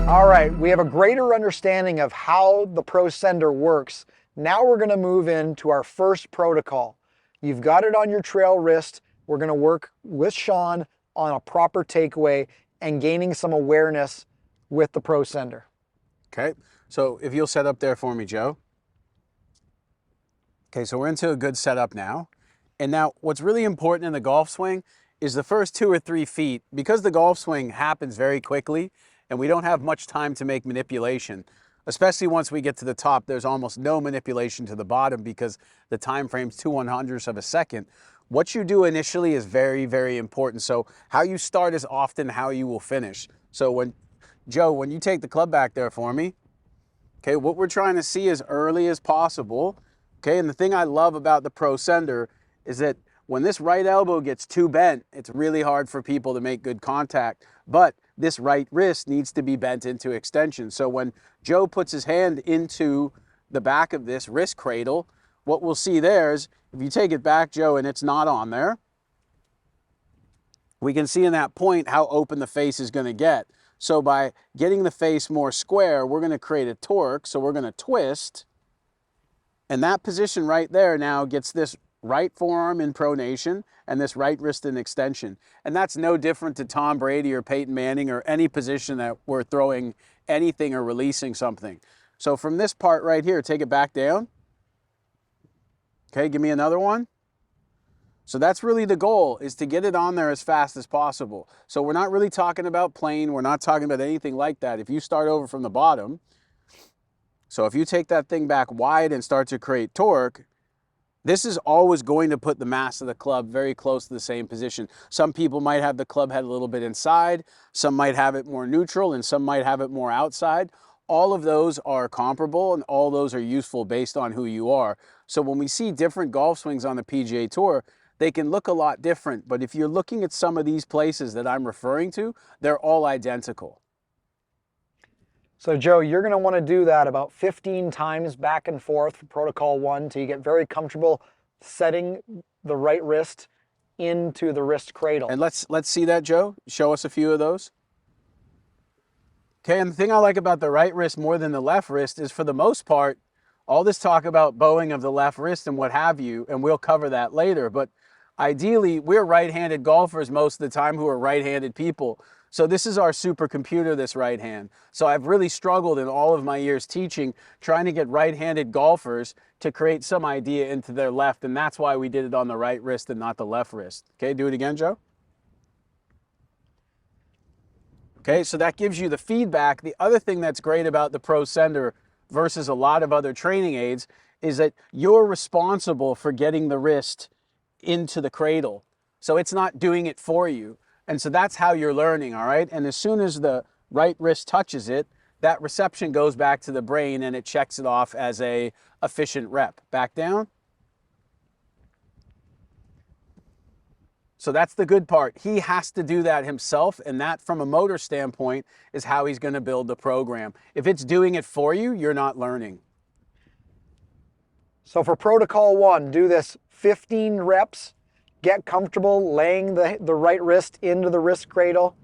All right, we have a greater understanding of how the ProSENDR works. Now we're going to move into our first protocol. You've got it on your trail wrist. We're going to work with Sean on a proper takeaway and gaining some awareness with the ProSENDR. Okay, so if you'll set up there for me, Joe. Okay, so we're into a good setup now. And now what's really important in the golf swing is the first 2 or 3 feet, because the golf swing happens very quickly and we don't have much time to make manipulation, especially once we get to the top, there's almost no manipulation to the bottom because the time frame's 2/100ths of a second. What you do initially is very, very important. So how you start is often how you will finish. So Joe, when you take the club back there for me, okay, what we're trying to see as early as possible, okay, and the thing I love about the ProSENDR is that when this right elbow gets too bent, it's really hard for people to make good contact, but this right wrist needs to be bent into extension. So when Joe puts his hand into the back of this wrist cradle, what we'll see there is, if you take it back, Joe, and it's not on there, we can see in that point how open the face is going to get. So by getting the face more square, we're going to create a torque. So we're going to twist. And that position right there now gets this right forearm in pronation and this right wrist in extension. And that's no different to Tom Brady or Peyton Manning or any position that we're throwing anything or releasing something. So from this part right here, take it back down. Okay, give me another one. So that's really the goal, is to get it on there as fast as possible. So we're not really talking about plane. We're not talking about anything like that. If you start over from the bottom, so if you take that thing back wide and start to create torque, this is always going to put the mass of the club very close to the same position. Some people might have the club head a little bit inside, some might have it more neutral, and some might have it more outside. All of those are comparable and all those are useful based on who you are. So when we see different golf swings on the PGA Tour, they can look a lot different, but if you're looking at some of these places that I'm referring to, they're all identical. So Joe, you're going to want to do that about 15 times back and forth for protocol 1 till you get very comfortable setting the right wrist into the wrist cradle. And let's see that, Joe. Show us a few of those. Okay, and the thing I like about the right wrist more than the left wrist is, for the most part, all this talk about bowing of the left wrist and what have you, and we'll cover that later, but ideally, we're right-handed golfers most of the time who are right-handed people. So this is our supercomputer, this right hand. So I've really struggled in all of my years teaching, trying to get right-handed golfers to create some idea into their left, and that's why we did it on the right wrist and not the left wrist. Okay, do it again, Joe. Okay, so that gives you the feedback. The other thing that's great about the ProSENDR versus a lot of other training aids is that you're responsible for getting the wrist into the cradle. So it's not doing it for you. And so that's how you're learning, all right? And as soon as the right wrist touches it, that reception goes back to the brain and it checks it off as a efficient rep. Back down. So that's the good part. He has to do that himself, and that, from a motor standpoint, is how he's going to build the program. If it's doing it for you, you're not learning. So for protocol 1, do this 15 reps. Get comfortable laying the right wrist into the wrist cradle,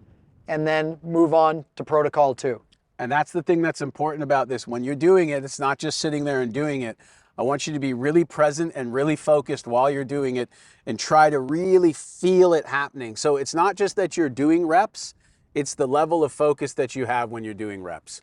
and then move on to protocol 2. And that's the thing that's important about this. When you're doing it, it's not just sitting there and doing it. I want you to be really present and really focused while you're doing it and try to really feel it happening. So it's not just that you're doing reps, it's the level of focus that you have when you're doing reps.